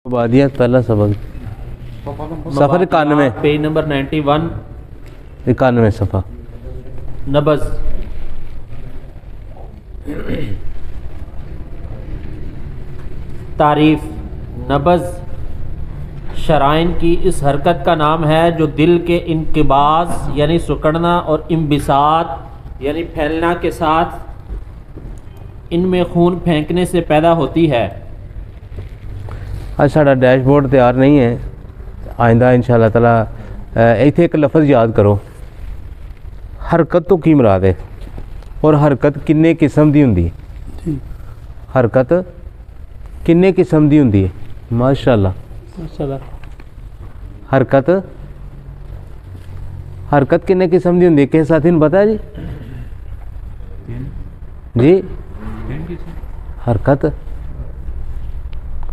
आबादियत पहला सबक सफ़र 91 page number 91 91 सफ़ा नबज़। तारीफ़। नबज़ शराइन की इस हरकत का नाम है जो दिल के इनकिबाज़ यानी सुकड़ना और इम्बिसात यानी फैलना के साथ इनमें खून फेंकने से पैदा होती है। आज साड़ा डैशबोर्ड तैयार नहीं है, आइंदा इंशाअल्लाह ताला इत्थे एक लफ्ज़ याद करो, हरकत तो की मुराद है और हरकत किन्ने किस्म दी हुंदी है। हरकत किन्ने किस्म दी हुंदी है। माशाअल्लाह हरकत हरकत किन्ने किस्म दी हुंदी है, किस साथी नूं पता है जी हरकत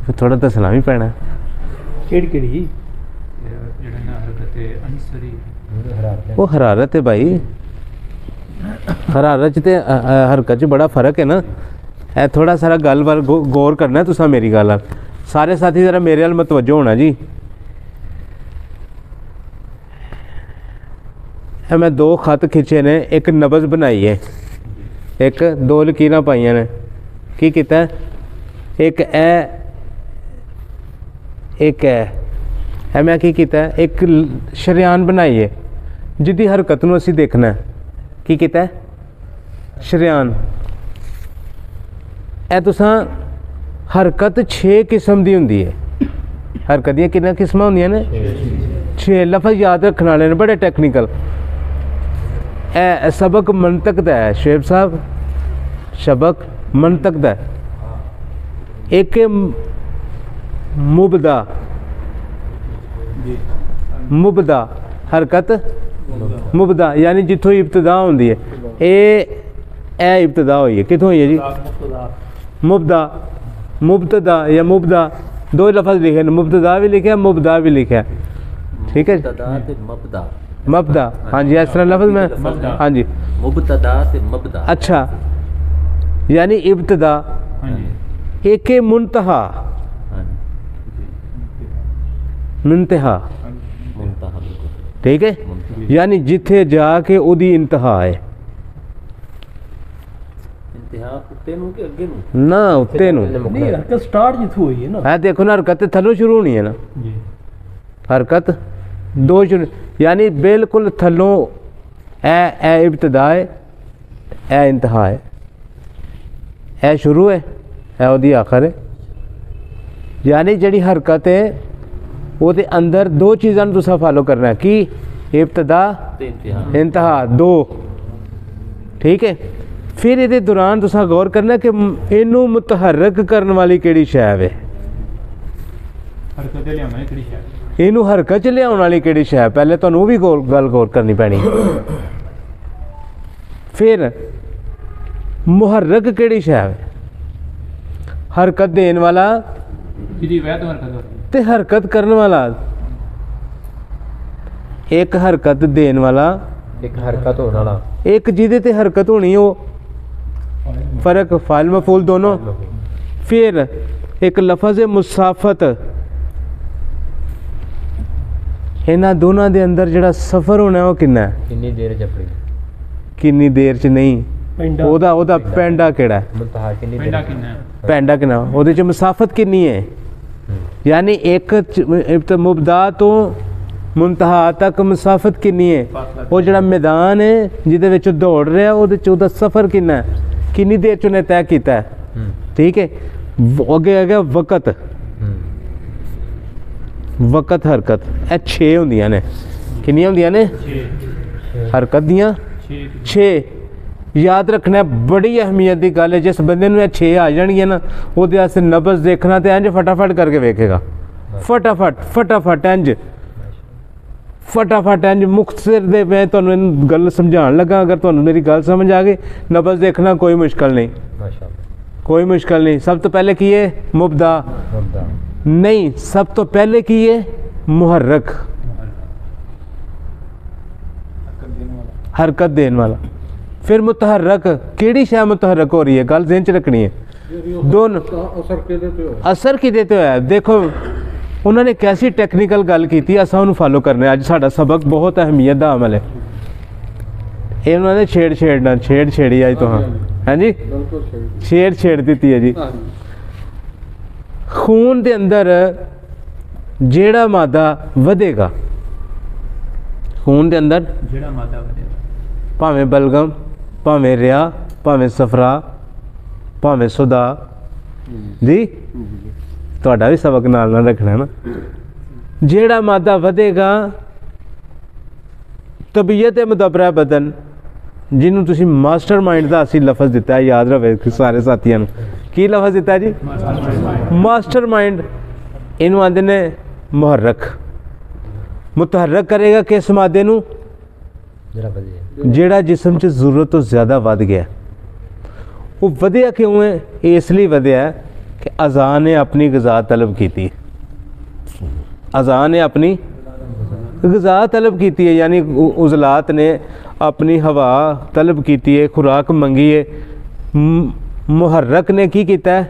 फिर थोड़ा दसना भी पैना केड़ी वो हरारत है भाई, हरारत ते हरकत च बड़ा फर्क है ना। ए थोड़ा सारा गल वाल गौर करना है तुसा मेरी गल। सारे साथी जरा मेरे वाल मतवज्जो होना जी। मैं दो खत खिंचे ने, एक नबज़ बनाई है, एक दो लकीरां पाइयां ने। की कीता है? एक है मैं की कीता है, एक शरियान बनाई है जिहदी हरकत नूं असीं देखना है। की कीता है? शरियान। ए तुसां हरकत 6 किस्म दी हुंदी है। हरकत दियां कितनी किस्मां हुंदियां ने? 6 लफ्ज़ याद रखने वाले ने, बड़े टेक्निकल। ए सबक मंतक दा है शेब साहब, सबक मंतक दा है। एक मुबदा, मुबदा हरकत मुबदा यानी जिथों इब्तदा होंदी है। ए इब्तदा हुई है, किथों हुई है जी? मुबदा, मुबतदा या मुबदा दो लफ्ज़ लिखे, मुबतदा भी लिखे मुबदा भी लिखे, ठीक है। मबदा, हाँ जी, इस तरह लफ्ज़ में, हाँ जी, मुबतदा से मबदा। अच्छा, यानी इब्तदा एक मुंतहा, मुंतहा, ठीक है, यानी जिथे जाके उदी इंतहा है ना, उत्ते नूं नहीं, हरकत स्टार्ट जिथों हुई है ना। है देखो ना, हरकत थल्लों शुरू होनी है ना। हरकत दो शुरू, यानी बिल्कुल थल्लों ए इब्तदा है, ए इंतहा है, ए शुरू है, ए उदी आखिर है। यानी जड़ी हरकत है वो दे अंदर दो चीज़ां नूं तुसां फॉलो करना है, कि इब्तदा इंतहा दो, ठीक है। फिर ये दौरान तुसां गौर करना कि इनू मुतहरक करने वाली केड़ी शै है, इनू हरकत च लियाउण वाली केड़ी शै है। पहले तुहानूं वो भी गल गौर करनी पैनी। फिर मुहर्रक केड़ी शै है, हरकत देने वाला ते हरकत करने वाला। एक हरकत देने वाला, एक हरकत होने वाला, एक जिहदे ते हरकत होनी हो, फर्क फाइल मफूल दोनों। फिर एक लफ्ज़ मुसाफत, इन्हां दोनों दे अंदर जिहड़ा सफ़र होना है वो किन्ना है, कितनी देर जपड़ी, किन्नी देर च नहीं, ओदा पैंडा केड़ा है, मुंतहा कितनी देर, पैंडा किन्ना, ओदे च मुसाफत किन्नी है। यानी एक मुबदा तो मुंतहा तक मुसाफत किन्नी है, वो जिहड़ा मैदान है जिहदे विच दौड़ रहा है ओदे च ओदा सफ़र किन्ना है, किन्नी देर च उन्हें तय कीता है, ठीक है। अगे अगे वक़्त, वक़्त हरकत, ए 6 होंदियां ने। किन्नियां होंदियां ने? हरकत दियां 6। याद रखना बड़ी अहमियत की गल है। जिस बंदे नूं 6 आ जाणगियां ना, उहदे वास्ते नबज़ देखना तो इंज फटाफट करके वेखेगा, फटाफट फटाफट इंज फटाफट इंज मुख्तसर दे। मैं तुहानूं गल समझाण लगा, अगर तुहानूं मेरी गल समझ आ गई, नबज़ देखना कोई मुश्किल नहीं, कोई मुश्किल नहीं। सब तो पहले की है मुबदा नहीं, सब तो पहले की है मुहर्रक, हरकत देने वाला। फिर मुतहरक, केड़ी शै मुतहरक हो रही है, गल ज़हन च रखनी है। दोनों असर किहदे ते होया, देखो उन्होंने कैसी टैक्नीकल गल की, असा उन्होंने फॉलो करने। अज साडा सबक बहुत अहमियत का अमल है। ये उन्होंने छेड़ छेड़ी अज तो, हाँ हैं जी, छेड़ दी है जी। खून के अंदर जेड़ा मादा वधेगा, खून के अंदर भावें बलगम, भावें रिया, भावें सफरा, भावें सुदा जी, ਤੁਹਾਡਾ भी सबक नाल रखना ना। जेड़ा मादा वधेगा तबीयत मुदबरा बदन, जिन्होंने तुसी मास्टर माइंड का असी लफज दिता है, याद रहे सारे साथियों की लफज दिता जी, मास्टर माइंड। इनू आंदे ने मुहर्रक। मुतहरक करेगा किस मादे नू, जेड़ा जिसम च जरूरत तो ज़्यादा वध गया। वो वधिया क्यों है, इसलिए वधिया कि अज़ा ने अपनी गज़ा तलब की थी, अज़ा ने अपनी गज़ा तलब की है, यानी उज़लात ने अपनी हवा तलब की है, खुराक मंगी है। मुहर्रक ने की किया है,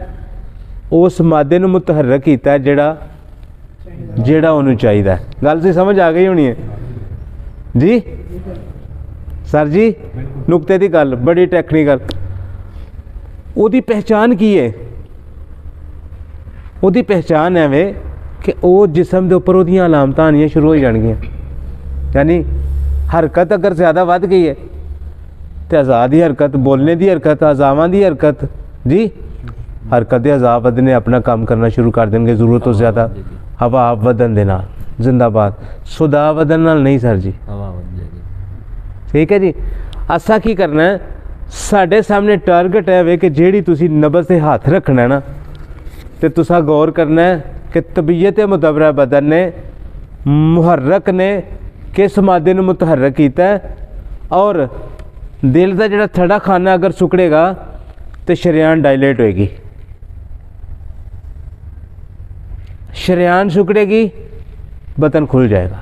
उस मादे नू मुतहरक किया है जेड़ा उन्होंने चाहिए। गल से समझ आ गई होनी है जी सर जी, नुकते की गल बड़ी टैक्नीकल। उसकी पहचान की है, ਉਹਦੀ पहचान है वे कि वो जिसम के उपर वो अलामत आनियाँ शुरू हो जाएगियाँ। यानी हरकत अगर ज़्यादा वध गई है तो अज़ा की हरकत, बोलने की हरकत, अज़ावां की हरकत जी, हरकत अज़ा वधने अपना काम करना शुरू कर देंगे ज़रूरत तो ज़्यादा। हवा वधन दे नाल जिंदाबाद, सुदा वधन नाल नहीं सर जी, ठीक है जी। असा की करना है, साढ़े सामने टारगेट है वे कि जेड़ी तुसी नब्ज़ से हाथ रखना है ना, तो तुसा गौर करना है कि तबीयत मुदबरा बदन ने, मुहर्रक ने किस मादे नू मुतहरक किया है। और दिल का जिहड़ा थड़ा खाना अगर सुकड़ेगा तो शरेआन डायलेट होएगी, शरेआन सुकड़ेगी, बतन खुल जाएगा।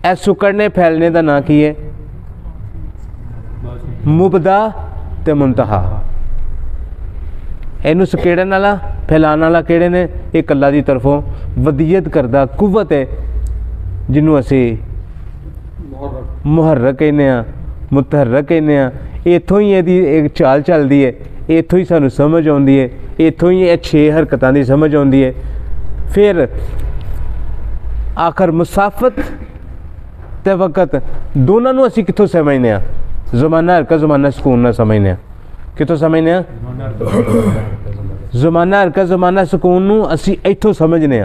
ए सुकड़ने फैलने का ना की है, मुबदा ते मुंतहा। इनू सकेड़न वाला फैलाने वाला किहड़े ने, एक अल्लाह की तरफों वदीयत करदा कुव्वत है, जिन्हों असी मुहर्रक कहने, मुतहरक कहने। इत्थों ही यदि एक चाल चलती है, इत्थों ही सानू समझ आती है, इत्थों ही 6 हरकतां की समझ आती है। फिर आखिर मुसाफत ते वक़्त दोनों नू असी कित्थों समझने, ज़माना हरकत ज़माना सुकून ना समझने, कितों समझने, ज़माना हरकत ज़माना सुकून नू असी इत्थों समझने।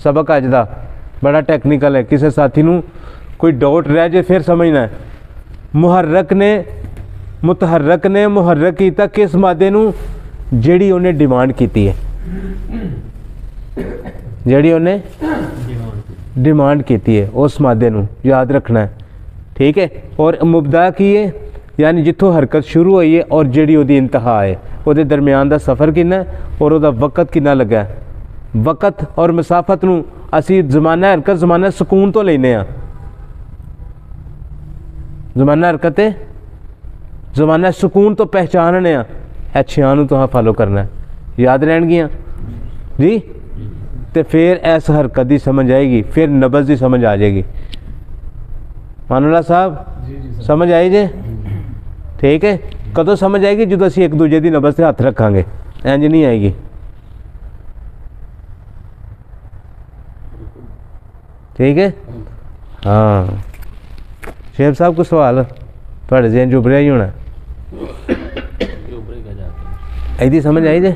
सबक अज दा बड़ा टैक्नीकल है, किसी साथी नू कोई डाउट रह जाए फिर समझना है। मुहर्रक ने मुहर्रक किया किस मादे नू, जेड़ी उन्हें डिमांड की है, जेड़ी उन्हें डिमांड की है उस मादे नू याद रखना है, ठीक है। और मुबदा की है, यानी जिथों हरकत शुरू हुई है और जेड़ी उहदी इंतहा है, उहदे दरमियान दा सफ़र कितना है और उहदा वक़्त कितना लगा है। वक़्त और मसाफत नू असी ज़माना हरकत ज़माना सुकून तो लेने आ, ज़माना हरकत ज़माना सुकून तो पहचानने आ। अच्छियां नू तुहां फॉलो करना है, याद रहनगियां जी। तो फिर इस हरकत की समझ आएगी, फिर नब्ज़ की समझ आ जाएगी। मानुल्लाह साहब समझ आई जे, ठीक है। कदों समझ आएगी, जो असी एक दूजे की नब्ज़ से हथ रखांगे, इंज नहीं आएगी, ठीक है। हाँ शेख साहब को सवाल थोड़े जेन उभरिया ही होना, यदि समझ आई जे।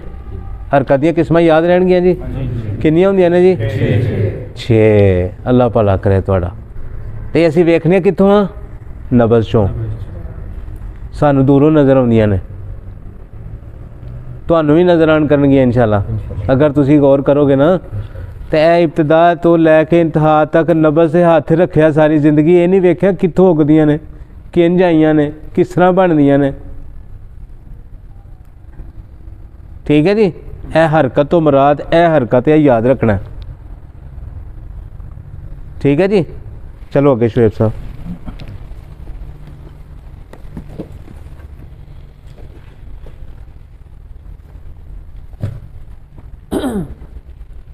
हरकत दी किस्म याद रहनगियां जी, कितनियां होंदियां ने जी, 6। अल्लाह भला करे तुहाडा। ते असी वेखने कित्थों आ, नब्ज़ चों, सानू दूरों नज़र आउंदियां ने, तुहानू भी नज़र आन करनगियां इंशाअल्लाह। अगर तुसी गौर करोगे ना, तो यह इब्तदा तो लैके इंतहा तक नब्ज़ से हाथ रखिया सारी जिंदगी, ये नहीं वेख्या कित्थों उगदियां ने, किंज आईयां ने, किस तरह बनदियां ने, ठीक है जी। ए हरकत तो मुराद ए हरकत है, याद रखना, ठीक है जी। चलो अगे शुएब साहब।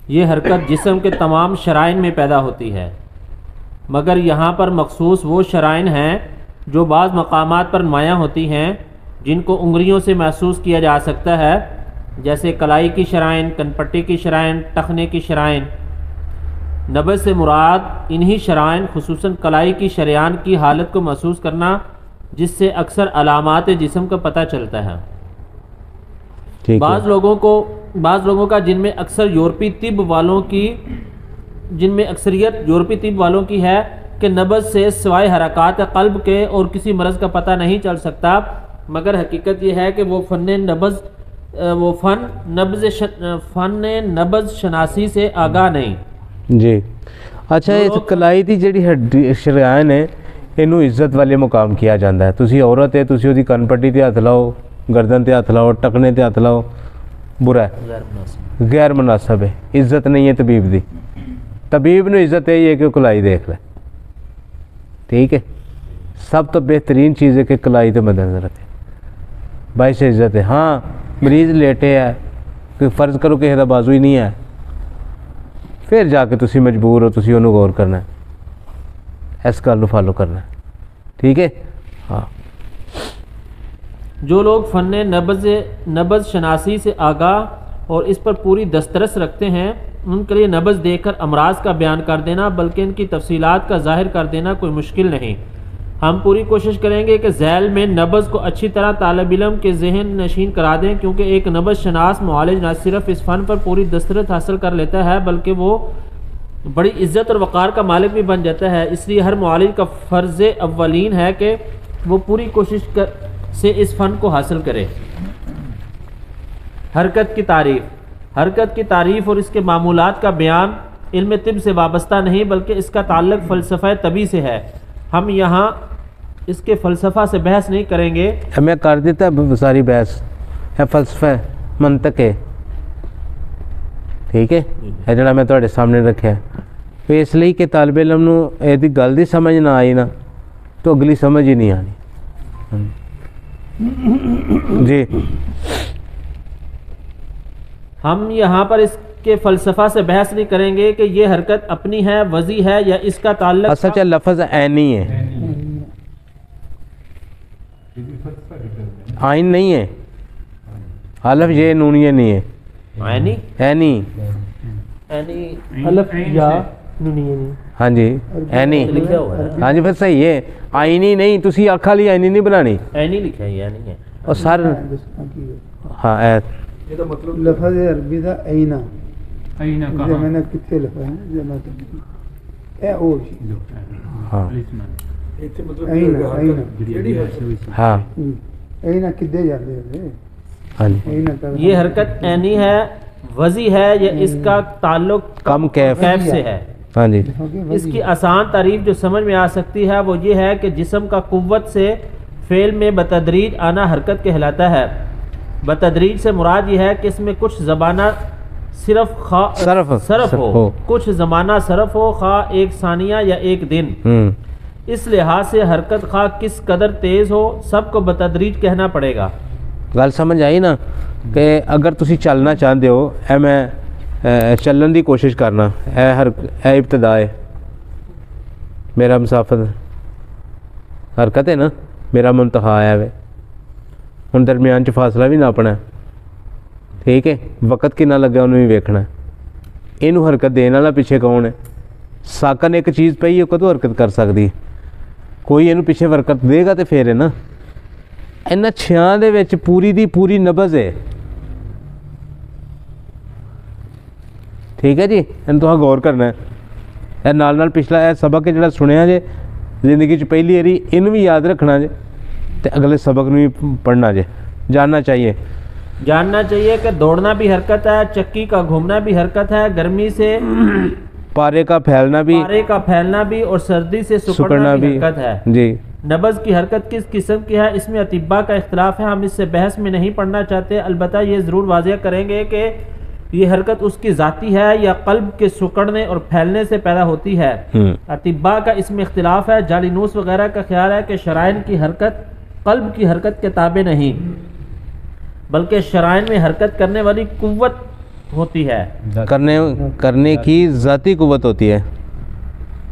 یہ حرکت جسم کے تمام شرائن میں پیدا ہوتی ہے، مگر یہاں پر مخصوص وہ شرائن ہیں جو بعض مقامات پر نمایاں ہوتی ہیں، جن کو انگلیوں سے محسوس کیا جا سکتا ہے، جیسے کلائی کی شرائن، کن پٹی کی شرائن، ٹخنے کی شرائن۔ نبض سے مراد انہی شرائن خصوصاً کلائی کی شریان کی حالت کو محسوس کرنا، جس سے اکثر علامات جسم کا پتہ چلتا ہے۔ بعض لوگوں کا جن میں اکثریت یورپی طب والوں کی ہے کہ نبض سے سوائے حرکات قلب کے اور کسی مرض کا پتہ نہیں چل سکتا، مگر حقیقت یہ ہے کہ وہ فن نبض شناسی سے آگاہ نہیں۔ جی اچھا، اس کلائی دی جڑی ہڈی شریان ہے اینو عزت والے مقام کیا جاتا ہے۔ تسی عورت ہے، تسی دی کن پٹی تے ہاتھ لاؤ، گردن تے ہاتھ لاؤ، ٹکنے تے ہاتھ لاؤ، برا ہے، غیر مناسب ہے، عزت نہیں ہے طبیب دی۔ طبیب نو عزت ہے یہ کہ کلائی دیکھ لے، ٹھیک ہے۔ سب تو بہترین چیز ہے کہ کلائی تے مد نظر رکھے، باعث عزت ہے۔ ہاں مریض لیٹے ہے، کہ فرض کرو کہ بازو ہی نہیں ہے، پھر جا کے تسی مجبور ہو، تسی انہوں غور کرنا ہے، اس گل نو فالو کرنا ہے، ٹھیک ہے۔ ہاں جو لوگ فن نبض شناسی سے آگاہ اور اس پر پوری دسترس رکھتے ہیں، ان کے لیے نبض دیکھ کر امراض کا بیان کر دینا بلکہ ان کی تفصیلات کا ظاہر کر دینا کوئی مشکل نہیں۔ ہم پوری کوشش کریں گے کہ ذیل میں نبض کو اچھی طرح طالب علم کے ذہن نشین کرا دیں، کیونکہ ایک نبض شناس معالج نہ صرف اس فن پر پوری دسترس حاصل کر لیتا ہے بلکہ وہ بڑی عزت اور وقار کا مالک بھی بن جاتا ہے۔ اس لیے ہر معالج کا فرض اولین ہے کہ وہ پوری کوشش سے اس فن کو حاصل کرے۔ حرکت کی تعریف اور اس کے معمولات کا بیان علم طب سے وابستہ نہیں بلکہ اس کا تعلق فلسفہ طبی سے ہے۔ ہم یہاں اس کے فلسفہ سے بحث نہیں کریں گے۔ ہمیں کر دیتا ہے ساری بحث ہے، فلسفہ منطق ہے، ٹھیک ہے، یہ جڑا میں تواڈے سامنے رکھا ہے۔ تو اس لیے کہ طالب علم نو یہ گل دی سمجھ نہ آئی نا تو اگلی سمجھ ہی نہیں آنی۔ جی ہم یہاں پر اس کے فلسفہ سے بحث نہیں کریں گے کہ یہ حرکت اپنی ہے، وضعی ہے یا اس کا تعلق سچ لفظ عینی ہے، آئین نہیں ہے، الف یہ نونیہ نہیں ہے، عینی عینی، الف یا نونیہ نہیں، ہاں جی عینی، لکھا ہوا ہے، ہاں جی پھر صحیح ہے، آئینی نہیں، تسی آکھا لی آئینی نہیں بنانی، عینی لکھا ہے یا نہیں ہے؟ اور سر ہاں لفظ عربی دا اینا اینا جو کہاں میں نے کتے لفظ ہیں جو میں اے او شی ہاں اینا ہاں اینا کدے جاندے ہیں ہاں جی اینا کا یہ حرکت عینی ہے، وضعی ہے یا اس کا تعلق کم کیف سے ہے؟ ہاں جی اس کی آسان تعریف جو سمجھ میں آ سکتی ہے وہ یہ ہے کہ جسم کا قوت سے فعل میں بتدریج آنا حرکت کہلاتا ہے۔ بتدریج سے مراد یہ ہے کہ اس میں کچھ زمانہ صرف ہو، کچھ زمانہ صرف ہو، خواہ ایک ثانیہ یا ایک دن۔ اس لحاظ سے حرکت خواہ کس قدر تیز ہو، سب کو بتدریج کہنا پڑے گا۔ گل سمجھ آئی نا کہ اگر تسی چلنا چاہتے ہو، اے میں چلن دی کوشش کرنا، اے ابتدا ہے، میرا مسافت حرکت ہے نا، میرا منتہا آیا ہے، ہن درمیان چ فاصلہ بھی ناپنا ہے، ٹھیک ہے، وقت کنا لگا انہوں بھی ویکھنا ہے، اینو حرکت دین والا پیچھے کون ہے؟ ساکن ایک چیز پئی ہے کدو حرکت کر سکتی ہے، کوئی اینو پیچھے حرکت دے گا تو پھر ہے نا۔ انہاں چھیاں دے وچ پوری دی پوری نبض ہے، ٹھیک ہے جی، ان تو غور کرنا ہے۔ اے نال پچھلا اے سبق جڑا سنیا جے زندگی چ پہلی واری، اینو بھی یاد رکھنا جے تے اگلے سبق نو بھی پڑھنا جے، جاننا چاہیے کہ دوڑنا بھی حرکت ہے، چکی کا گھومنا بھی حرکت ہے، گرمی سے پارے کا پھیلنا بھی اور سردی سے سکڑنا بھی حرکت ہے۔ جی نبض کی حرکت کس قسم کی ہے، اس میں اطباء کا اختلاف ہے، ہم اس سے بحث میں نہیں پڑھنا چاہتے، البتہ یہ ضرور واضح کریں گے کہ یہ حرکت اس کی ذاتی ہے یا قلب کے سکڑنے اور پھیلنے سے پیدا ہوتی ہے۔ اطباء کا اس میں اختلاف ہے، جالینوس وغیرہ کا خیال ہے کہ شرائن کی حرکت قلب کی حرکت کے تابع نہیں، بلکہ شرائن میں حرکت کرنے والی قوت होती है। करने की ज़ाती कुव्वत होती है।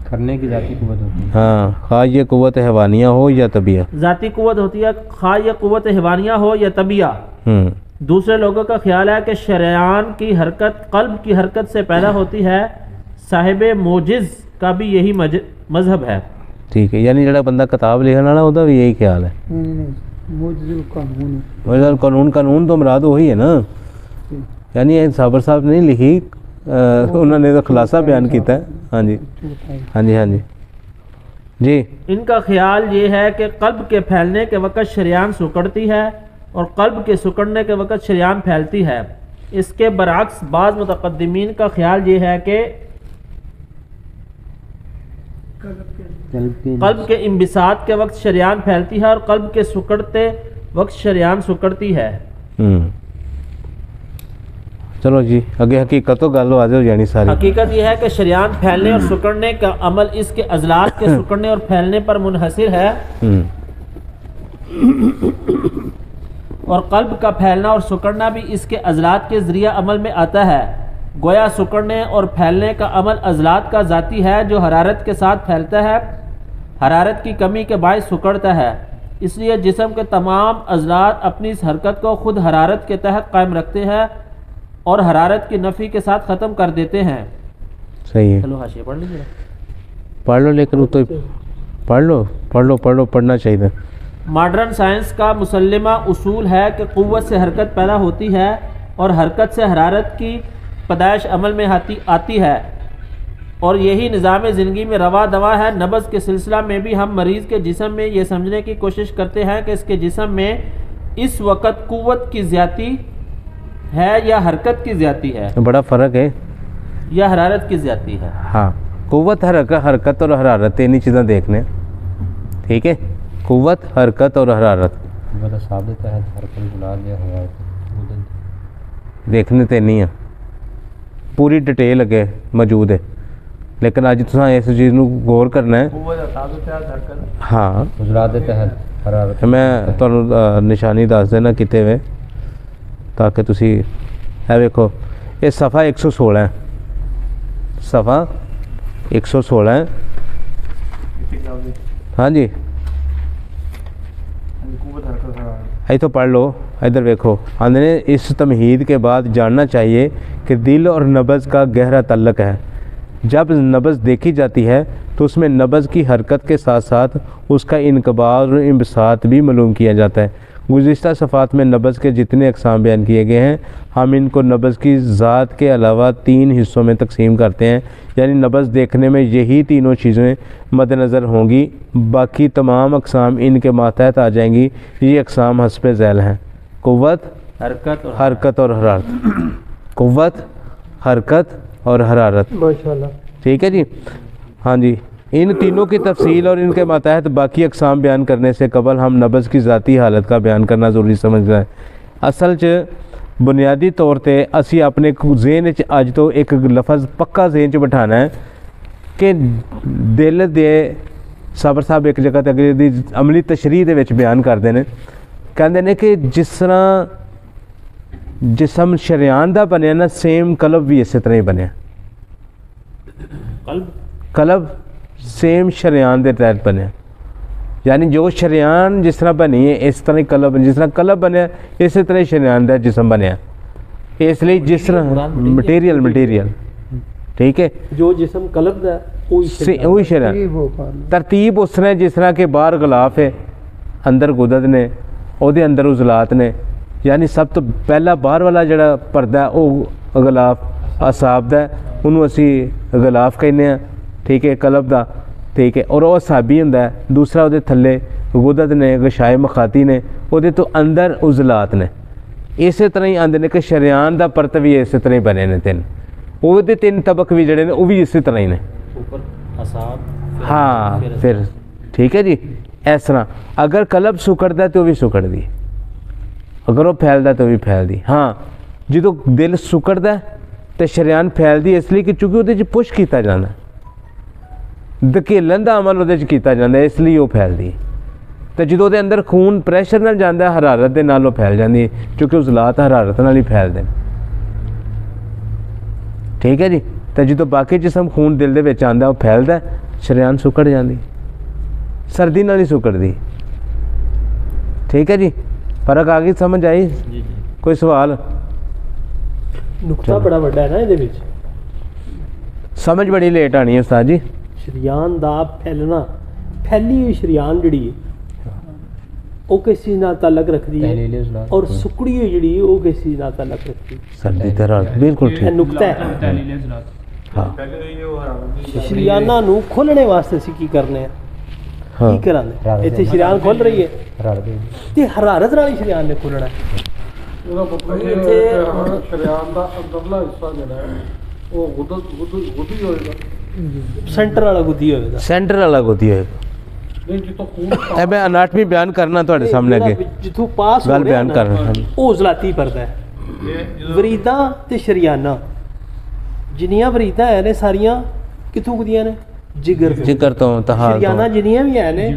करने की जाती कुव्वत होती है। हाँ, खा ये कुव्वत हैवानिया हो या तबिया। ज़ाती कुव्वत होती है, खा या कुव्वत हिवानिया हो या तबिया। दूसरे लोगों का ख्याल है कि शरयान की हरकत कल्ब की हरकत से पैदा होती है। साहिब मोजिज़ का भी यही मजहब है। ठीक है, यानी जड़ा बंदा किताब लिखने वाला ਉਹਦਾ भी यही ख्याल है। नहीं मुजिज़ुल कानून मुजिज़ुल कानून तो मुराद वही है ना, यानी साबर साहब ने लिखी, उन्होंने तो खुलासा बयान किया है। हाँ जी हाँ जी हाँ जी जी। इनका ख्याल ये है कि कल्ब के फैलने के वक़्त शरियान सुकड़ती है और कल्ब के सुकड़ने के वक़्त शरियान फैलती है। इसके बरअक्स बाज़ मुतक़द्दिमीन का ख्याल ये है कि कल्ब के इंबिसात के वक्त शरियान फैलती है और कल्ब के सुकड़ते वक्त शरियान सुकड़ती है। चलो जी अगे हकीकत तो गल वाज़ेह हो जानी सारी। हकीकत यह है कि शरियान फैलने और सुकड़ने का अमल इसके अज़लात के सुकड़ने और फैलने पर मुनहसिर है और कल्ब का फैलना और सुकड़ना भी इसके अज़लात के ज़रिया अमल में आता है। गोया सुकड़ने और फैलने का अमल अज़लात का ज़ाती है जो हरारत के साथ फैलता है, हरारत की कमी के बायस सुकड़ता है। इसलिए जिस्म के तमाम अज़लात अपनी इस हरकत को खुद हरारत के तहत कायम रखते हैं और हरारत की नफ़ी के साथ ख़त्म कर देते हैं। सही है। चलो हाशिया पढ़ लीजिए। पढ़ लो, लेकिन वो तो पढ़ लो, पढ़ना चाहिए। मॉडर्न साइंस का मुसल्लिमा उसूल है कि क़ुव्वत से हरकत पैदा होती है और हरकत से हरारत की पैदाइश अमल में आती है और यही निज़ाम ज़िंदगी में रवा दवा है। नब्ज़ के सिलसिला में भी हम मरीज़ के जिस्म में ये समझने की कोशिश करते हैं कि इसके जिस्म में इस वक्त क़ुव्वत की ज़्यादती है या हरकत की ज़्यादती है। बड़ा फ़र्क है। या हरारत की ज़्यादती है। हाँ, क़ुव्वत हरकत और हरारत तीन चीज़ें देखने, ठीक है। क़ुव्वत, हरकत और हरारत देखने ते नहीं है, पूरी डिटेल अगे मौजूद है। लेकिन अज तुसां इस चीज़ को गौर करना है। हाँ, मैं तुहानू निशानी दस देना किते वे ताकि तुसी है वेखो, ये सफ़ा 116 है, सफ़ा 116 है। हाँ जी, तो पढ़ लो, इधर देखो। आंदे ने इस तमहीद के बाद जानना चाहिए कि दिल और नब्ज़ का गहरा तल्लक है। जब नब्ज़ देखी जाती है तो उसमें नब्ज़ की हरकत के साथ साथ उसका इनकबार और इंबसात भी मालूम किया जाता है। गुज़िश्ता सफ़ात में नब्ज़ के जितने अक़साम बयान किए गए हैं, हम इनको नब्ज़ की ज़ात के अलावा 3 हिस्सों में तकसीम करते हैं। यानी नब्ज़ देखने में यही तीनों चीज़ें मद्देनज़र होंगी, बाकी तमाम अक़साम इनके मातहत आ जाएंगी। ये अक़साम हस्ब ज़ैल हैं: क़ुव्वत, हरकत और हरारत। क़ुव्वत, हरकत और हरारत। माशाल्लाह। ठीक है जी। हाँ जी, इन तीनों की तफसील और इनके मातहत बाकी अक़साम बयान करने से कबल हम नब्ज़ की ज़ाती हालत का बयान करना ज़रूरी समझते हैं। असल च बुनियादी तौर पर असी अपने ज़हन च अज तो एक लफज पक्का ज़हन च बिठाना है कि दिल दे साबर साहब एक जगह तक दी अमली तशरीह दे विच बयान करते हैं, कहते हैं कि जिस तरह जिसम शरियान दा बनया ना, सेम कलब भी इस तरह ही बनया। कलब सेम शरियान के तहत बनया, यानी जो शरियान जिस तरह बनी है इस तरह कलब, जिस तरह कलब बनया इस तरह शरियान का जिसम बनया। इसलिए जिस तरह मटीरियल ठीक है, जो जिसम कलब दा वही शरियान तरतीब उस तरह जिस तरह के बाहर गलाफ है, अंदर गुदत ने, ਉਹਦੇ अंदर उजलात ने। यानी सब तो पहला बाहर वाला जड़ा पर्दा वो गलाफ असाब दा, उन्होंने असी गलाफ कहने हैं, ठीक है, कलब दा, ठीक है। और वो असाबी हुंदा है। दूसरा वो थले गुदत ने, गशाए मखाती ने, वो तो अंदर उजलात ने। इस तरह ही आंदे ने कि शरियान दा परत भी इस तरह ही बने ने तीन, वो 3 तबक भी जड़े ने वो भी इस तरह ही ने। हाँ, फिर ठीक है जी। इस तरह अगर कलब सुकड़ता तो भी सुकड़दी, अगर वो फैलता तो भी फैलदी। हाँ, जो दिल सुकड़ता तो शरियान फैलदी, इसलिए कि चूँकि वो पुश किया जाता, धकेलन का अमल वो किया जाता, इसलिए वो फैलदी। तो जो वो अंदर खून प्रैशर नाल जाता हरारत के नाल फैल जाती है, क्योंकि उजलात हरारत नाल ही फैलते हैं। ਠੀਕ ਹੈ ਜੀ। ਤੇ ਜਦੋਂ ਬਾਕੀ ਜਿਸਮ ਖੂਨ ਦਿਲ ਦੇ ਵਿੱਚ ਆਉਂਦਾ ਉਹ ਫੈਲਦਾ, ਸ਼ਰੇਆਨ ਸੁੱਕੜ ਜਾਂਦੀ, ਸਰਦੀ ਨਾਲ ਹੀ ਸੁੱਕੜਦੀ। ਠੀਕ ਹੈ ਜੀ, ਫਰਕ ਆ ਗਈ, ਸਮਝ ਆਈ? ਕੋਈ ਸਵਾਲ? ਨੁਕਤਾ ਬੜਾ ਵੱਡਾ ਹੈ ਨਾ ਇਹਦੇ ਵਿੱਚ, ਸਮਝ ਬੜੀ ਲੇਟ ਆਣੀ ਹੈ ਉਸਤਾਦ ਜੀ। ਸ਼ਰੀਆਨ ਦਾ ਫੈਲਣਾ, ਫੈਲੀ ਹੋਈ ਸ਼ਰੀਆਨ ਜਿਹੜੀ ਉਹ ਕਿਸ ਚੀਜ਼ ਨਾਲ ਤਾਲਕ ਰੱਖਦੀ ਹੈ, ਔਰ ਸੁੱਕੜੀ ਹੋਈ ਜਿਹੜੀ ਉਹ ਕਿਸ ਚੀਜ਼ ਨਾਲ ਤਾਲਕ ਰੱਖਦੀ ਹੈ? ਸਰਦੀ ਤਰ੍ਹਾਂ ਬਿਲकुल ਇਹ ਠੀਕ। ਨੁਕਤਾ ਹੈ। ਹਾਂ ਸ਼ਰੀਆਨਾਂ ਨੂੰ ਖੋਲਣੇ ਵਾਸਤੇ ਅਸੀਂ ਕੀ ਕਰਨੇ ਆ, ਹਾਂ ਕੀ ਕਰਾਂਗੇ? ਇੱਥੇ ਸ਼ਰੀਆਨ ਖੁੱਲ ਰਹੀ ਹੈ ਤੇ ਹਰਾਰਤ ਨਾਲ ਹੀ ਸ਼ਰੀਆਨ ਨੇ ਖੋਲਣਾ। ਉਹਦਾ ਮਤਲਬ ਇੱਥੇ ਸ਼ਰੀਆਨ ਦਾ ਅੰਦਰਲਾ ਹਿੱਸਾ ਜਿਹੜਾ ਹੈ ਉਹ ਗੁੱਦੀ ਹੋਏਗਾ, ਸੈਂਟਰ ਵਾਲਾ ਗੁੱਦੀ ਹੋਵੇਗਾ। ਸੈਂਟਰ ਅਲੱਗ ਹੋती है। ਨਹੀਂ ਜਿੱਥੋਂ ਖੂਨ ਇਹ ਮੈਂ ਅਨਾਟਮੀ ਬਿਆਨ ਕਰਨਾ ਤੁਹਾਡੇ ਸਾਹਮਣੇ ਅੱਗੇ, ਜਿੱਥੋਂ ਪਾਸ ਗੱਲ ਬਿਆਨ ਕਰ ਰਿਹਾ ਹਾਂ। ਉਹ ਜ਼ਲਾਤੀ ਪਰਦਾ ਹੈ। ਵਰੀਦਾਂ ਤੇ ਸ਼ਰੀਆਨਾਂ ਜਿੰਨੀਆਂ ਵਰੀਦਾਂ ਹੈ ਨੇ ਸਾਰੀਆਂ ਕਿੱਥੋਂ ਉਗਦੀਆਂ ਨੇ? ਜਿਗਰ ਤੋਂ। ਜ਼ਿਕਰ ਤੋਂ ਤਹਾਰ ਸ਼ਰੀਆਨਾਂ ਤੋਂ ਜਿੰਨੀਆਂ ਵੀ ਹੈ ਨੇ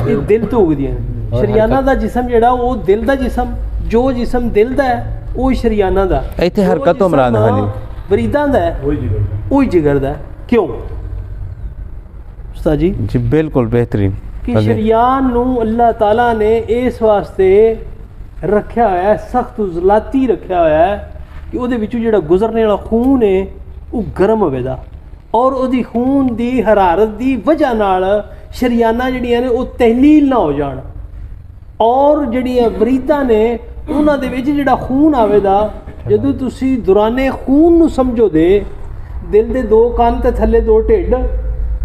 ਇਹ ਦਿਲ ਤੋਂ ਉਗਦੀਆਂ ਨੇ। ਸ਼ਰੀਆਨਾਂ ਦਾ ਜਿਸਮ ਜਿਹੜਾ ਉਹ ਦਿਲ ਦਾ ਜਿਸਮ, ਜੋ ਜਿਸਮ ਦਿਲ ਦਾ ਹੈ ਉਹ ਸ਼ਰੀਆਨਾਂ ਦਾ। ਇੱਥੇ ਹਰਕਤ ਤੋਂ ਮੁਰਾਦ ਹੈ ਜੀ ਵਰੀਦਾਂ ਦਾ ਹੈ ਉਹੀ ਜਿਗਰ ਦਾ। ਕਿਉਂ ਉਸਤਾਦ ਜੀ? ਜੀ ਬਿਲकुल बेहतरीन। ਕਿ ਸ਼ਰੀਆਨ ਨੂੰ ਅੱਲਾਹ ਤਾਲਾ ਨੇ ਇਸ ਵਾਸਤੇ ਰੱਖਿਆ ਹੋਇਆ ਹੈ, ਸਖਤ ਜ਼ਲਾਤੀ ਰੱਖਿਆ ਹੋਇਆ ਹੈ ਕਿ ਉਹਦੇ ਵਿੱਚੋਂ ਜਿਹੜਾ ਗੁਜ਼ਰਨੇ ਵਾਲਾ ਖੂਨ ਹੈ ਉਹ ਗਰਮ ਹੋਵੇਗਾ, ਔਰ ਉਹਦੀ ਖੂਨ ਦੀ ਹਰਾਰਤ ਦੀ ਵਜ੍ਹਾ ਨਾਲ ਸ਼ਰੀਆਨਾਂ ਜਿਹੜੀਆਂ ਨੇ ਉਹ ਤਹਿਲੀਲ ਨਾ ਹੋ ਜਾਣ, ਔਰ ਜਿਹੜੀਆਂ ਵਰੀਦਾਂ ਨੇ ਉਹਨਾਂ ਦੇ ਵਿੱਚ ਜਿਹੜਾ ਖੂਨ ਆਵੇਗਾ, ਜਦੋਂ ਤੁਸੀਂ ਦੌਰਾਨੇ ਖੂਨ ਨੂੰ ਸਮਝੋ ਦੇ, ਦਿਲ ਦੇ ਦੋ ਕੰਨ ਤੇ ਥੱਲੇ ਦੋ ਢਿੱਡ,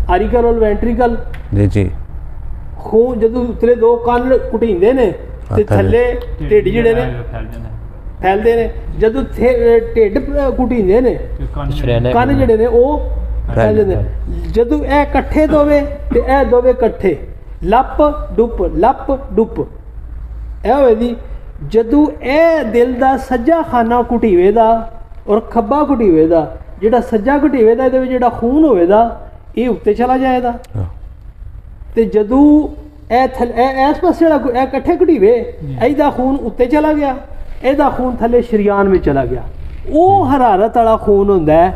ਆਰੀਕਲ ਔਰ ਵੈਂਟਰੀਕਲ ਜੀ ਜੀ, ਖੂਨ ਜਦੋਂ ਉਤਲੇ ਦੋ ਕੰਨ ਘੁਟੀਂਦੇ ਨੇ ਤੇ ਥੱਲੇ ਢਿੱਡ ਜਿਹੜੇ ਨੇ ਫੈਲਦੇ ਨੇ, ਜਦੋਂ ਢਿੱਡ ਘੁਟੀਂਦੇ ਨੇ ਕੰਨ ਜਿਹੜੇ ਨੇ ਉਹ ਫੈਲ ਜਾਂਦੇ ਨੇ। ਜਦੋਂ ਇਹ ਇਕੱਠੇ ਦੋਵੇਂ ਤੇ ਇਹ ਦੋਵੇਂ ਇਕੱਠੇ, ਲੱਪ ਡੁੱਪ ਇਹ ਹੋਵੇ ਦੀ। ਜਦੋਂ ਇਹ ਦਿਲ ਦਾ ਸੱਜਾ ਖਾਨਾ ਘੁਟੀਵੇ ਦਾ ਔਰ ਖੱਬਾ ਘੁਟੀਵੇ ਦਾ, ਜਿਹੜਾ ਸੱਜਾ ਘੁਟੀਵੇ ਦਾ ਇਹਦੇ ਵਿੱਚ ਜਿਹੜਾ ਖੂਨ ਹੋਵੇਗਾ ਇਹ ਉੱਤੇ ਚਲਾ ਜਾਏਗਾ, ਤੇ ਜਦੋਂ ਇਹ ਇਸ ਪਾਸੇ ਜਿਹੜਾ ਇਹ ਇਕੱਠੇ ਘੁਟੀਵੇ ਇਹਦਾ ਖੂਨ ਉੱਤੇ ਚਲਾ ਗਿਆ, ਇਹਦਾ ਖੂਨ ਥੱਲੇ ਸ਼ਰੀਆਨ ਵਿੱਚ ਚਲਾ ਗਿਆ। ਉਹ ਹਰਾਰਤ ਵਾਲਾ ਖੂਨ ਹੁੰਦਾ ਹੈ,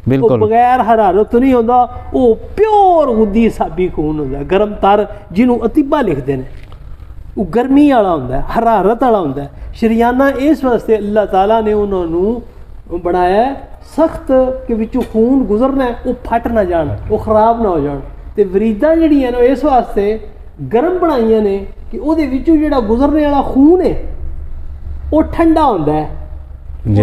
ਬਿਲकुल ਬਗੈਰ ਹਰਾਰਤ ਤੋਂ ਨਹੀਂ ਹੁੰਦਾ, ਉਹ ਪਿਓਰ ਗੁੱਦੀ ਸਾਬੀ ਖੂਨ ਹੁੰਦਾ, ਗਰਮ ਤਰ, ਜਿਹਨੂੰ ਅਤੀਬਾ ਲਿਖਦੇ ਨੇ। ਉਹ ਗਰਮੀ ਵਾਲਾ ਹੁੰਦਾ, ਹਰਾਰਤ ਵਾਲਾ ਹੁੰਦਾ। ਸ਼ਰੀਆਨਾ ਇਸ ਵਾਸਤੇ ਅੱਲਾਹ ਤਾਲਾ ਨੇ ਉਹਨਾਂ ਨੂੰ ਬਣਾਇਆ ਸਖਤ ਕਿ ਵਿੱਚੋਂ ਖੂਨ ਗੁਜ਼ਰਨਾ ਉਹ ਫਟ ਨਾ ਜਾਣ, ਉਹ ਖਰਾਬ ਨਾ ਹੋ ਜਾਣ। ਤੇ ਵਰੀਦਾਂ ਜਿਹੜੀਆਂ ਨੇ ਇਸ ਵਾਸਤੇ ਗਰਮ ਬਣਾਈਆਂ ਨੇ ਕਿ ਉਹਦੇ ਵਿੱਚੋਂ ਜਿਹੜਾ ਗੁਜ਼ਰਨੇ ਵਾਲਾ ਖੂਨ ਹੈ ਉਹ ਠੰਡਾ ਹੁੰਦਾ ਹੈ।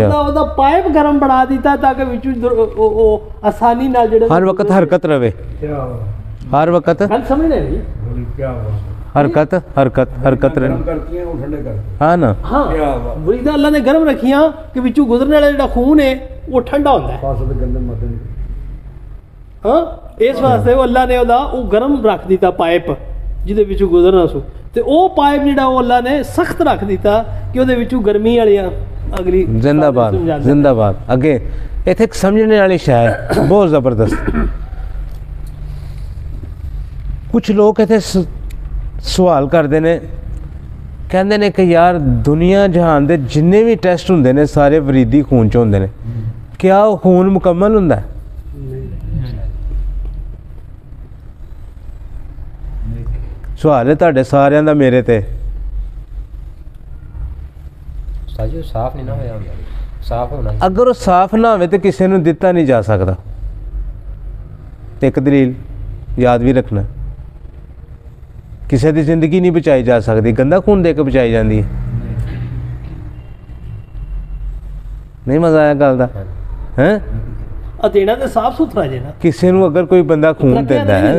ਉਹਦਾ ਪਾਈਪ ਗਰਮ ਬਣਾ ਦਿੱਤਾ ਤਾਂ ਕਿ ਵਿੱਚੋਂ ਉਹ ਆਸਾਨੀ ਨਾਲ ਜਿਹੜੇ ਹਰ ਵਕਤ ਹਰਕਤ ਰਵੇ, ਹਰ ਵਕਤ ਗੱਲ ਸਮਝ ਨਹੀਂ हरकत हरकत हरकत हाँ ना। हाँ वरीदा अल्लाह ने गर्म रखियां कि विचों गुजरने वाला जो खून है वो ठंडा होता है। हाँ इस वास्ते वो अल्लाह ने वो गर्म रख दिता पाइप जिहदे विचों गुजरना सो, ते वो पाइप जिहड़ा वो अल्लाह ने सख्त रख दिता कि उहदे विचों गर्मी वालियां अगली। जिंदाबाद जिंदाबाद। अगे इत्थे एक समझने वाली शय है बहुत ज़बरदस्त। कुछ लोग इत्थे सवाल करते हैं, कहते हैं कि यार दुनिया जहान के जिन्ने भी टेस्ट होंगे ने सारे वरीदी खून च होंगे ने, क्या वो खून मुकम्मल होंदा है? सवाल है तुहाडे सारियां दा मेरे ते। साफ नहीं ना होया हुंदा, साफ होना। अगर वो साफ ना हो तो किसी नूं दिता नहीं जा सकता। एक दलील याद भी रखना, किसी की जिंदगी नहीं बचाई जा सकती, गंदा खून दे के बचाई जाती है। नहीं मजा आया गल दा हैं? देना तो साफ सुथरा देना। किसी नूं अगर कोई बंदा खून देता है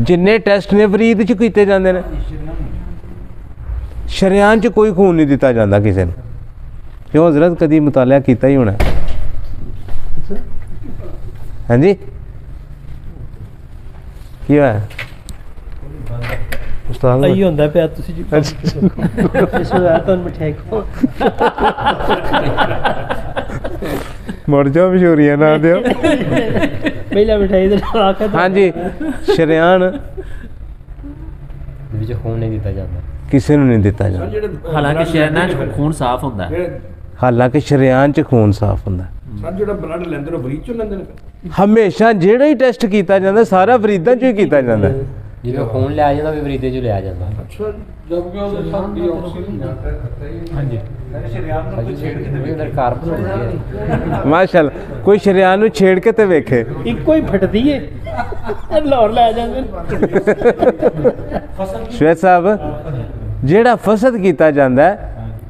जिन्ने टेस्ट ने फरीद च कीते जांदे ने, शरियान च कोई खून नहीं दिता जाता किसी ने। क्यों हज़रत कदी मुतालिया कीता ही होना? हाँ जी की होया? आई होंदा पे तुसी जी इस होया तो मिठाई को मुड़ जाओ मशहूरियां ना दियो। पहला मिठाई दे आके हाँ जी शरियान विच खून नहीं दिता जाता, किसी नूं नहीं दिता जाता। हालांकि शरियाना च खून साफ होंदा है। ਹਾਲਾਂਕਿ ਸ਼ਰੇਆਨ 'ਚ ਖੂਨ ਸਾਫ਼ ਹੁੰਦਾ। ਸਰ ਜਿਹੜਾ ਬਲੱਡ ਲੈਂਦੇ ਨੇ ਫਰੀਦ ਚੋਂ ਲੈਂਦੇ ਨੇ ਹਮੇਸ਼ਾ ਜਿਹੜਾ ਹੀ ਟੈਸਟ ਕੀਤਾ ਜਾਂਦਾ ਸਾਰਾ ਫਰੀਦਾਂ 'ਚੋਂ ਹੀ ਕੀਤਾ ਜਾਂਦਾ। ਜਦੋਂ ਖੂਨ ਲਿਆ ਜਾਂਦਾ ਵੀ ਫਰੀਦੇ 'ਚੋਂ ਲਿਆ ਜਾਂਦਾ। ਅੱਛਾ ਜਦ ਕਿ ਉਹਦੇ ਸਾਥ ਦੀ ਆਕਸੀਜਨ ਹਾਂਜੀ ਅੰਦਰ ਕਾਰਬਨ ਹੁੰਦੀ ਹੈ। ਮਾਸ਼ਾਅੱਲਾ, ਕੋਈ ਸ਼ਰੇਆਨ ਨੂੰ ਛੇੜ ਕੇ ਤੇ ਵੇਖੇ। ਇੱਕੋ ਹੀ ਫਟਦੀ ਏ, ਲਾਹੌਰ ਲੈ ਜਾਂਦੇ ਸ਼ਵੇਤ ਸਾਹਿਬ, ਜਿਹੜਾ ਫਸਦ ਕੀਤਾ ਜਾਂਦਾ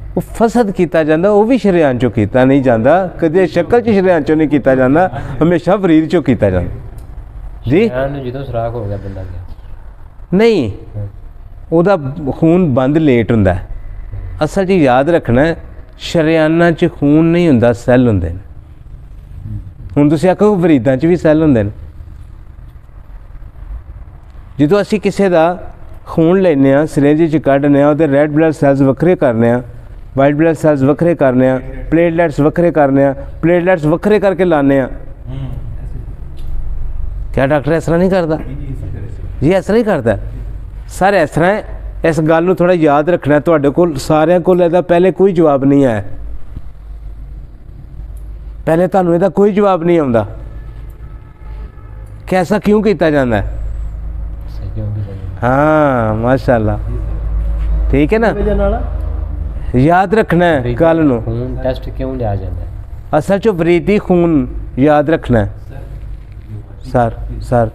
ਉਹ ਫਸਦ ਕੀਤਾ ਜਾਂਦਾ, ਉਹ ਵੀ ਸ਼ਰੇਆਨ 'ਚੋਂ ਕੀਤਾ ਨਹੀਂ ਜਾਂਦਾ, ਕਦੇ ਸ਼ਕਲ 'ਚ ਸ਼ਰੇਆਨ 'ਚੋਂ ਨਹੀਂ ਕੀਤਾ ਜਾਂਦਾ, ਹਮੇਸ਼ਾ ਫਰੀਦ 'ਚੋਂ ਕੀਤਾ ਜਾਂਦਾ ਜੀ। ਨੂੰ ਜਦੋਂ ਸੁਰਾਖ ਹੋ ਗਿਆ ਬੰਦਾ ਗਿਆ ਨਹੀਂ, ਉਹਦਾ ਖੂਨ ਬੰਦ ਲੇਟ ਹੁੰਦਾ। ਅਸਲ 'ਚ ਯਾਦ ਰੱਖਣਾ, ਸ਼ਰੇਆਨਾਂ 'ਚ ਖੂਨ ਨਹੀਂ ਹੁੰਦਾ, ਸੈੱਲ ਹੁੰਦੇ ਨੇ। ਹੁਣ ਤੁਸੀਂ ਆਖੋ ਫਰੀਦਾਂ 'ਚ ਵੀ ਸੈੱਲ ਹੁੰਦੇ ਨੇ। ਜਦੋਂ ਅਸੀਂ ਕਿਸੇ ਦਾ ਖੂਨ ਲੈਂਦੇ ਹਾਂ, ਸਿਰਿੰਜ 'ਚ ਕੱਢਦੇ ਹਾਂ, ਉਹਦੇ ਰੈੱਡ ਬਲੱਡ ਸੈੱਲਸ ਵੱਖਰੇ ਕਰਨੇ ਆ, ਵਾਈਟ ਬਲੱਡ ਸੈੱਲਸ ਵੱਖਰੇ ਕਰਨੇ ਆ, ਪਲੇਟਲੈਟਸ ਵੱਖਰੇ ਕਰਨੇ ਆ, ਪਲੇਟਲੈਟਸ ਵੱਖਰੇ ਕਰਕੇ ਲਾਉਂਦੇ ਆ। ਕਿਆ ਡਾਕਟਰ ਇਸ ਤਰ੍ਹਾਂ ਨਹੀਂ ਕਰਦਾ ਜੀ? ਇਸ ਤਰ੍ਹਾਂ ਹੀ ਕਰਦਾ ਸਰ। ਇਸ ਤਰ੍ਹਾਂ ਹੈ, ਇਸ ਗੱਲ ਨੂੰ ਥੋੜ੍ਹਾ ਯਾਦ ਰੱਖਣਾ। ਤੁਹਾਡੇ ਕੋਲ ਸਾਰਿਆਂ ਕੋਲ ਇਹਦਾ ਪਹਿਲੇ ਕੋਈ ਜਵਾਬ ਨਹੀਂ ਆਇਆ, ਪਹਿਲੇ ਤੁਹਾਨੂੰ ਇਹਦਾ ਕੋਈ ਜਵਾਬ ਨਹੀਂ ਆਉਂਦਾ ਕਿ ਐਸਾ ਕਿਉਂ ਕੀਤਾ ਜਾਂਦਾ ਹੈ। हाँ माशाल्लाह, ठीक है ना, याद रखना है गल नूं। खून टेस्ट क्यों लिया जाता है? असल च वरीदी खून याद रखना है सर। सर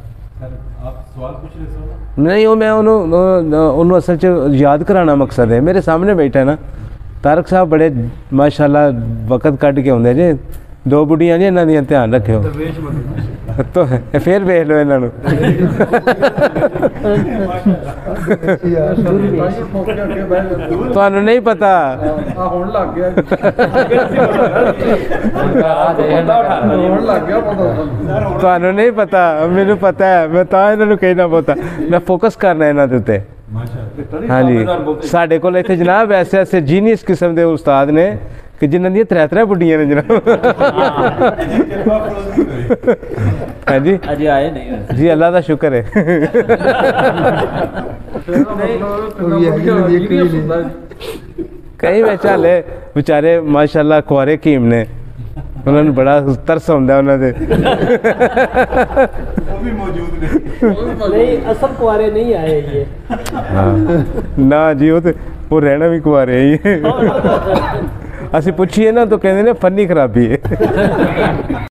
नहीं, वो मैं उन्होंने असल च याद कराना मकसद है। मेरे सामने बैठा है ना तारक साहब, बड़े माशाल्लाह वक्त कट के आउंदे जे। दो बुढ़ियां जी, इन्हां दियां ध्यान रखियो तो फिर वेख लो इन्हां नूं। ਤੁਹਾਨੂੰ ਨਹੀਂ ਪਤਾ, ਆ ਹੁਣ ਲੱਗ ਗਿਆ ਹੁਣ ਲੱਗ ਗਿਆ ਪਤਾ। ਤੁਹਾਨੂੰ ਨਹੀਂ ਪਤਾ, ਮੈਨੂੰ ਪਤਾ ਹੈ। ਮੈਂ ਤਾਂ ਇਹਨਾਂ ਨੂੰ ਕਹਿਣਾ ਪਤਾ, ਮੈਂ ਫੋਕਸ ਕਰਨਾ ਇਹਨਾਂ ਦੇ ਉੱਤੇ। ਹਾਂਜੀ, ਸਾਡੇ ਕੋਲ ਇੱਥੇ ਜਨਾਬ ਐਸੇ ਐਸੇ ਜੀਨੀਅਸ ਕਿਸਮ ਦੇ ਉਸਤਾਦ ਨੇ ਕਿ ਜਿਨ੍ਹਾਂ ਦੀਆਂ त्रै बुढ़ियां ने जनाब। हाँ जी, अजय आए नहीं जी, अल्लाह का शुक्र है। कई ਵਿੱਚ ਹਾਲੇ ਵਿਚਾਰੇ ਮਾਸ਼ਾਅੱਲਾ ਕੁਆਰੇ ਹਕੀਮ ਨੇ, ਉਹਨਾਂ ਨੂੰ ਬੜਾ ਤਰਸ ਆਉਂਦਾ ਉਹਨਾਂ ਦੇ। ਉਹ ਵੀ ਮੌਜੂਦ ਨੇ। ਨਹੀਂ, ਅਸਲ ਕੁਆਰੇ ਨਹੀਂ ਆਏ ਇਹ। ਹਾਂ ਨਾ ਜੀ, ਉਹ ਰਹਿਣਾ ਵੀ ਕੁਆਰੇ ਹੀ। ਅਸੀਂ ਪੁੱਛੀਏ ਨਾ ਤਾਂ ਕਹਿੰਦੇ ਨੇ ਫਨੀ ਖਰਾਬੀ ਹੈ।